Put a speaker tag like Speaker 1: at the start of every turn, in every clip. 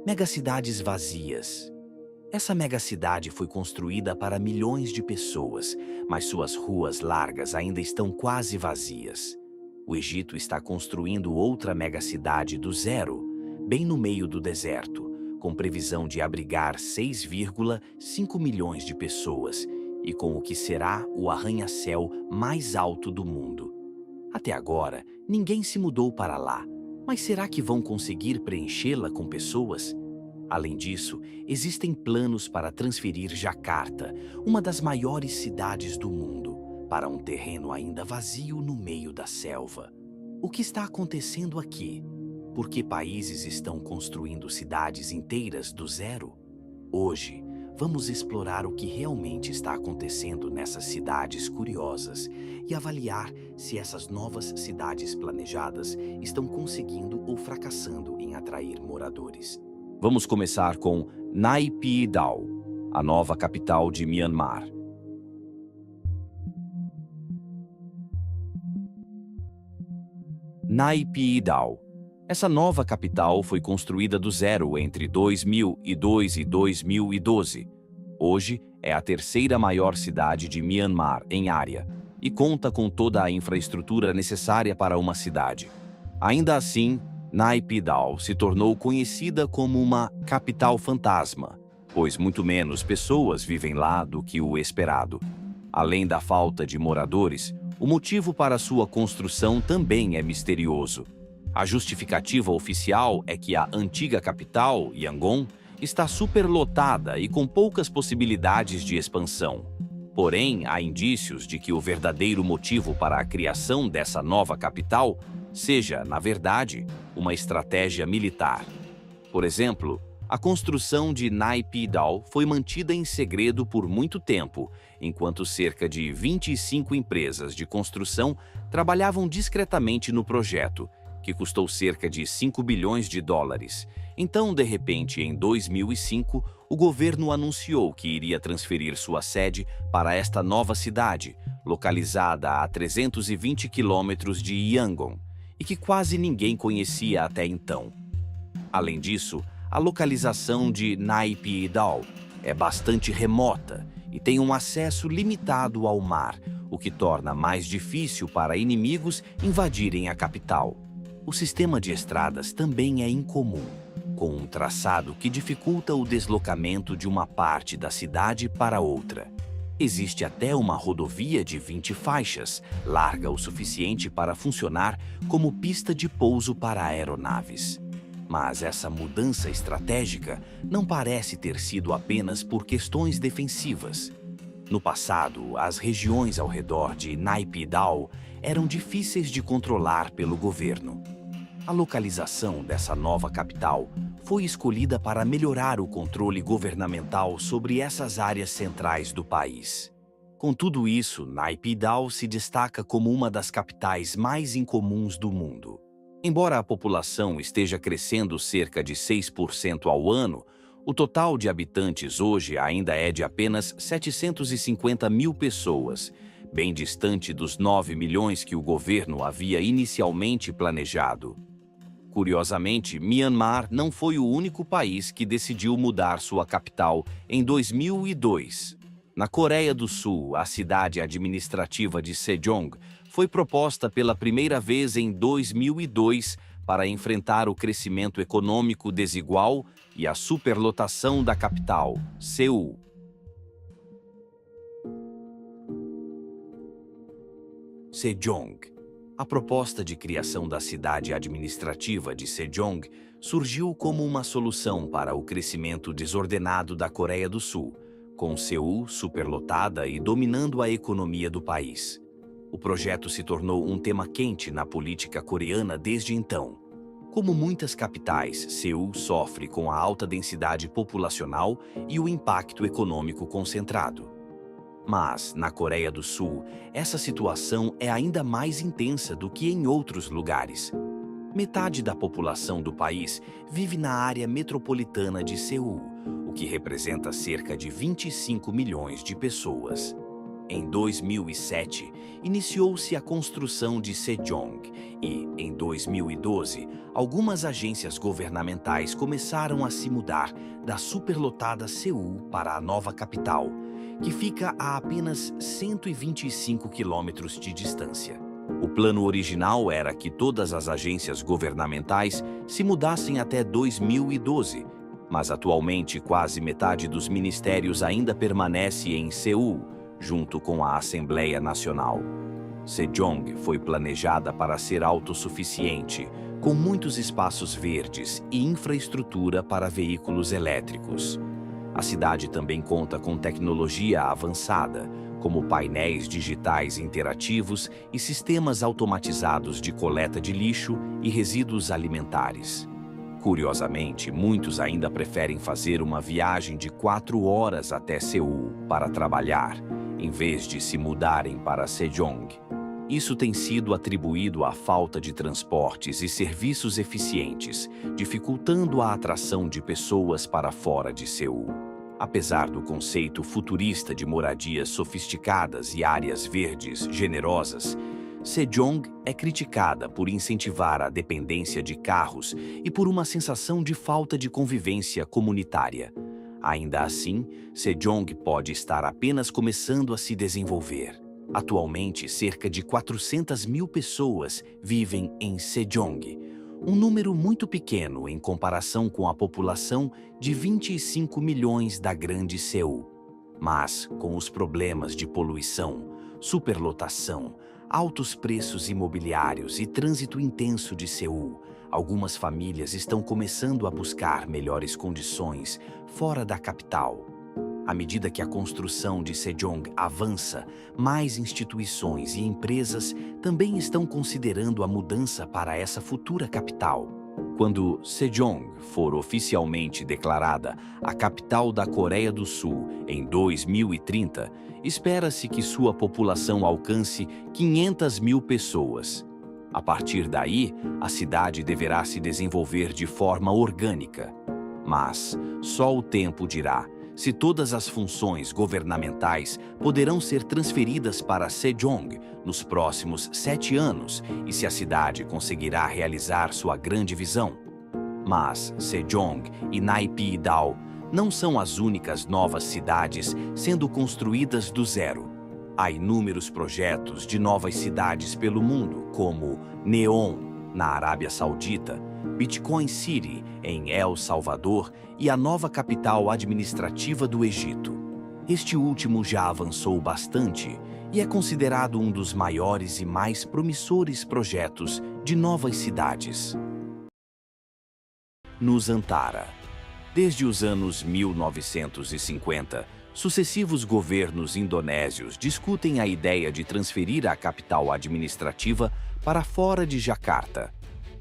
Speaker 1: Megacidades vazias. Essa megacidade foi construída para milhões de pessoas, mas suas ruas largas ainda estão quase vazias. O Egito está construindo outra megacidade do zero, bem no meio do deserto, com previsão de abrigar 6,5 milhões de pessoas e com o que será o arranha-céu mais alto do mundo. Até agora, ninguém se mudou para lá, mas será que vão conseguir preenchê-la com pessoas? Além disso, existem planos para transferir Jakarta, uma das maiores cidades do mundo, para um terreno ainda vazio no meio da selva. O que está acontecendo aqui? Por que países estão construindo cidades inteiras do zero? Hoje, vamos explorar o que realmente está acontecendo nessas cidades curiosas e avaliar se essas novas cidades planejadas estão conseguindo ou fracassando em atrair moradores. Vamos começar com Naypyidaw, a nova capital de Myanmar. Naypyidaw. Essa nova capital foi construída do zero entre 2002 e 2012. Hoje é a terceira maior cidade de Myanmar em área e conta com toda a infraestrutura necessária para uma cidade. Ainda assim, Naypyidaw se tornou conhecida como uma capital fantasma, pois muito menos pessoas vivem lá do que o esperado. Além da falta de moradores, o motivo para sua construção também é misterioso. A justificativa oficial é que a antiga capital, Yangon, está superlotada e com poucas possibilidades de expansão. Porém, há indícios de que o verdadeiro motivo para a criação dessa nova capital seja, na verdade, uma estratégia militar. Por exemplo, a construção de Naypyidaw foi mantida em segredo por muito tempo, enquanto cerca de 25 empresas de construção trabalhavam discretamente no projeto, que custou cerca de 5 bilhões de dólares. Então, de repente, em 2005, o governo anunciou que iria transferir sua sede para esta nova cidade, localizada a 320 quilômetros de Yangon, e que quase ninguém conhecia até então. Além disso, a localização de Naypyidaw é bastante remota e tem um acesso limitado ao mar, o que torna mais difícil para inimigos invadirem a capital. O sistema de estradas também é incomum, com um traçado que dificulta o deslocamento de uma parte da cidade para outra. Existe até uma rodovia de 20 faixas, larga o suficiente para funcionar como pista de pouso para aeronaves. Mas essa mudança estratégica não parece ter sido apenas por questões defensivas. No passado, as regiões ao redor de Naypyidaw eram difíceis de controlar pelo governo. A localização dessa nova capital foi escolhida para melhorar o controle governamental sobre essas áreas centrais do país. Com tudo isso, Naypyidaw se destaca como uma das capitais mais incomuns do mundo. Embora a população esteja crescendo cerca de 6% ao ano, o total de habitantes hoje ainda é de apenas 750 mil pessoas, bem distante dos 9 milhões que o governo havia inicialmente planejado. Curiosamente, Myanmar não foi o único país que decidiu mudar sua capital em 2002. Na Coreia do Sul, a cidade administrativa de Sejong foi proposta pela primeira vez em 2002 para enfrentar o crescimento econômico desigual e a superlotação da capital, Seul. Sejong. A proposta de criação da cidade administrativa de Sejong surgiu como uma solução para o crescimento desordenado da Coreia do Sul, com Seul superlotada e dominando a economia do país. O projeto se tornou um tema quente na política coreana desde então. Como muitas capitais, Seul sofre com a alta densidade populacional e o impacto econômico concentrado. Mas, na Coreia do Sul, essa situação é ainda mais intensa do que em outros lugares. Metade da população do país vive na área metropolitana de Seul, o que representa cerca de 25 milhões de pessoas. Em 2007, iniciou-se a construção de Sejong e, em 2012, algumas agências governamentais começaram a se mudar da superlotada Seul para a nova capital, que fica a apenas 125 quilômetros de distância. O plano original era que todas as agências governamentais se mudassem até 2012, mas atualmente quase metade dos ministérios ainda permanece em Seul, junto com a Assembleia Nacional. Sejong foi planejada para ser autossuficiente, com muitos espaços verdes e infraestrutura para veículos elétricos. A cidade também conta com tecnologia avançada, como painéis digitais interativos e sistemas automatizados de coleta de lixo e resíduos alimentares. Curiosamente, muitos ainda preferem fazer uma viagem de 4 horas até Seul para trabalhar, em vez de se mudarem para Sejong. Isso tem sido atribuído à falta de transportes e serviços eficientes, dificultando a atração de pessoas para fora de Seul. Apesar do conceito futurista de moradias sofisticadas e áreas verdes generosas, Sejong é criticada por incentivar a dependência de carros e por uma sensação de falta de convivência comunitária. Ainda assim, Sejong pode estar apenas começando a se desenvolver. Atualmente, cerca de 400 mil pessoas vivem em Sejong, um número muito pequeno em comparação com a população de 25 milhões da Grande Seul. Mas, com os problemas de poluição, superlotação, altos preços imobiliários e trânsito intenso de Seul, algumas famílias estão começando a buscar melhores condições fora da capital. À medida que a construção de Sejong avança, mais instituições e empresas também estão considerando a mudança para essa futura capital. Quando Sejong for oficialmente declarada a capital da Coreia do Sul em 2030, espera-se que sua população alcance 500 mil pessoas. A partir daí, a cidade deverá se desenvolver de forma orgânica. Mas só o tempo dirá se todas as funções governamentais poderão ser transferidas para Sejong nos próximos 7 anos e se a cidade conseguirá realizar sua grande visão. Mas Sejong e Naypyidaw não são as únicas novas cidades sendo construídas do zero. Há inúmeros projetos de novas cidades pelo mundo, como Neom, na Arábia Saudita, Bitcoin City, em El Salvador, e a nova capital administrativa do Egito. Este último já avançou bastante e é considerado um dos maiores e mais promissores projetos de novas cidades. Nusantara. Desde os anos 1950, sucessivos governos indonésios discutem a ideia de transferir a capital administrativa para fora de Jacarta.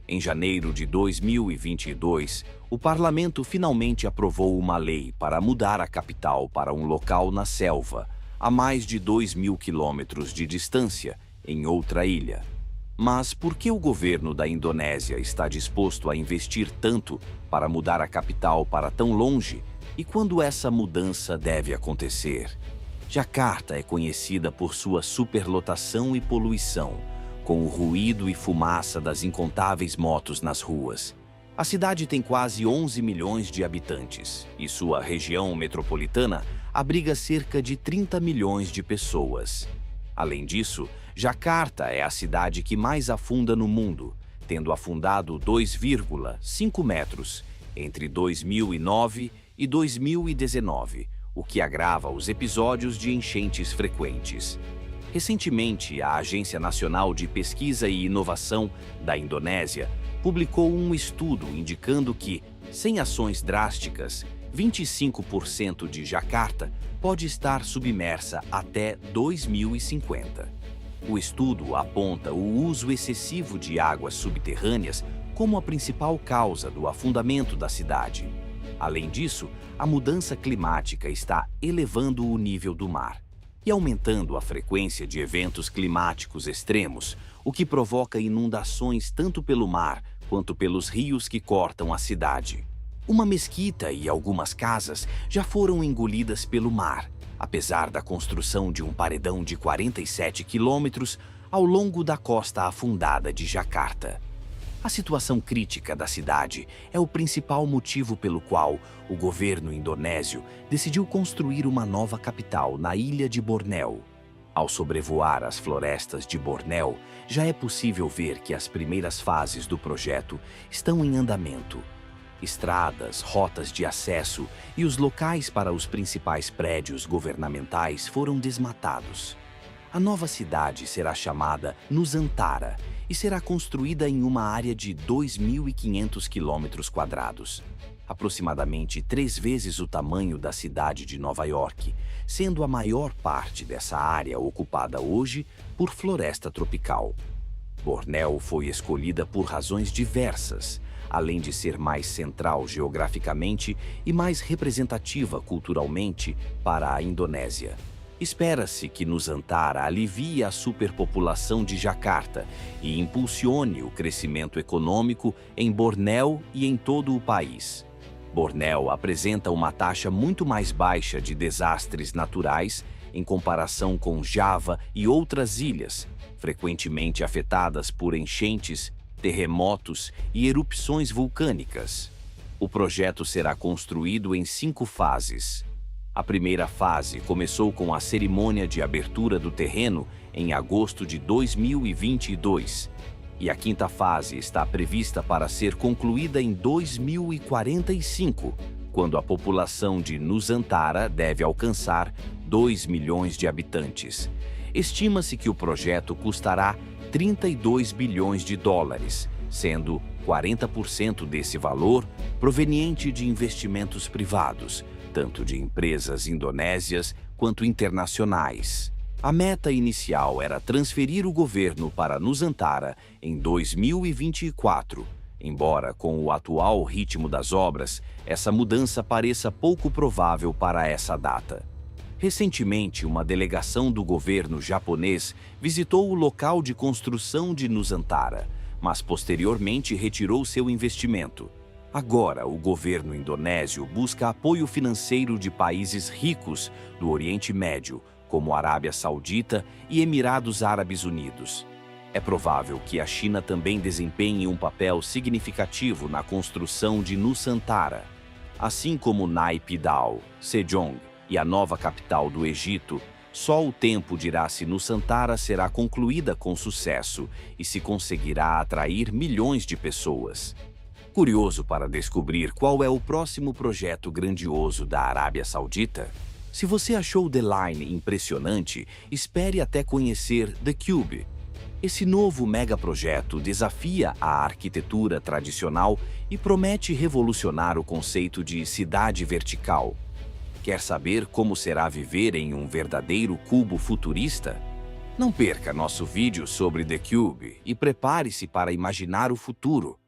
Speaker 1: Em janeiro de 2022, o parlamento finalmente aprovou uma lei para mudar a capital para um local na selva, a mais de 2.000 quilômetros de distância, em outra ilha. Mas por que o governo da Indonésia está disposto a investir tanto para mudar a capital para tão longe? E quando essa mudança deve acontecer? Jacarta é conhecida por sua superlotação e poluição, com o ruído e fumaça das incontáveis motos nas ruas. A cidade tem quase 11 milhões de habitantes e sua região metropolitana abriga cerca de 30 milhões de pessoas. Além disso, Jacarta é a cidade que mais afunda no mundo, tendo afundado 2,5 metros entre 2009 e 2019, o que agrava os episódios de enchentes frequentes. Recentemente, a Agência Nacional de Pesquisa e Inovação da Indonésia publicou um estudo indicando que, sem ações drásticas, 25% de Jacarta pode estar submersa até 2050. O estudo aponta o uso excessivo de águas subterrâneas como a principal causa do afundamento da cidade. Além disso, a mudança climática está elevando o nível do mar e aumentando a frequência de eventos climáticos extremos, o que provoca inundações tanto pelo mar quanto pelos rios que cortam a cidade. Uma mesquita e algumas casas já foram engolidas pelo mar, apesar da construção de um paredão de 47 quilômetros ao longo da costa afundada de Jakarta. A situação crítica da cidade é o principal motivo pelo qual o governo indonésio decidiu construir uma nova capital na ilha de Bornéu. Ao sobrevoar as florestas de Bornéu, já é possível ver que as primeiras fases do projeto estão em andamento. Estradas, rotas de acesso e os locais para os principais prédios governamentais foram desmatados. A nova cidade será chamada Nusantara e será construída em uma área de 2.500 km², aproximadamente 3 vezes o tamanho da cidade de Nova York, sendo a maior parte dessa área ocupada hoje por floresta tropical. Bornéu foi escolhida por razões diversas, além de ser mais central geograficamente e mais representativa culturalmente para a Indonésia. Espera-se que Nusantara alivie a superpopulação de Jakarta e impulsione o crescimento econômico em Bornéu e em todo o país. Bornéu apresenta uma taxa muito mais baixa de desastres naturais em comparação com Java e outras ilhas, frequentemente afetadas por enchentes, terremotos e erupções vulcânicas. O projeto será construído em 5 fases. A primeira fase começou com a cerimônia de abertura do terreno em agosto de 2022, e a quinta fase está prevista para ser concluída em 2045, quando a população de Nusantara deve alcançar 2 milhões de habitantes. Estima-se que o projeto custará 32 bilhões de dólares, sendo 40% desse valor proveniente de investimentos privados, tanto de empresas indonésias quanto internacionais. A meta inicial era transferir o governo para Nusantara em 2024, embora com o atual ritmo das obras, essa mudança pareça pouco provável para essa data. Recentemente, uma delegação do governo japonês visitou o local de construção de Nusantara, mas posteriormente retirou seu investimento. Agora, o governo indonésio busca apoio financeiro de países ricos do Oriente Médio, como Arábia Saudita e Emirados Árabes Unidos. É provável que a China também desempenhe um papel significativo na construção de Nusantara. Assim como Naypyidaw, Sejong e a nova capital do Egito, só o tempo dirá se Nusantara será concluída com sucesso e se conseguirá atrair milhões de pessoas. Curioso para descobrir qual é o próximo projeto grandioso da Arábia Saudita? Se você achou The Line impressionante, espere até conhecer The Cube. Esse novo megaprojeto desafia a arquitetura tradicional e promete revolucionar o conceito de cidade vertical. Quer saber como será viver em um verdadeiro cubo futurista? Não perca nosso vídeo sobre The Cube e prepare-se para imaginar o futuro.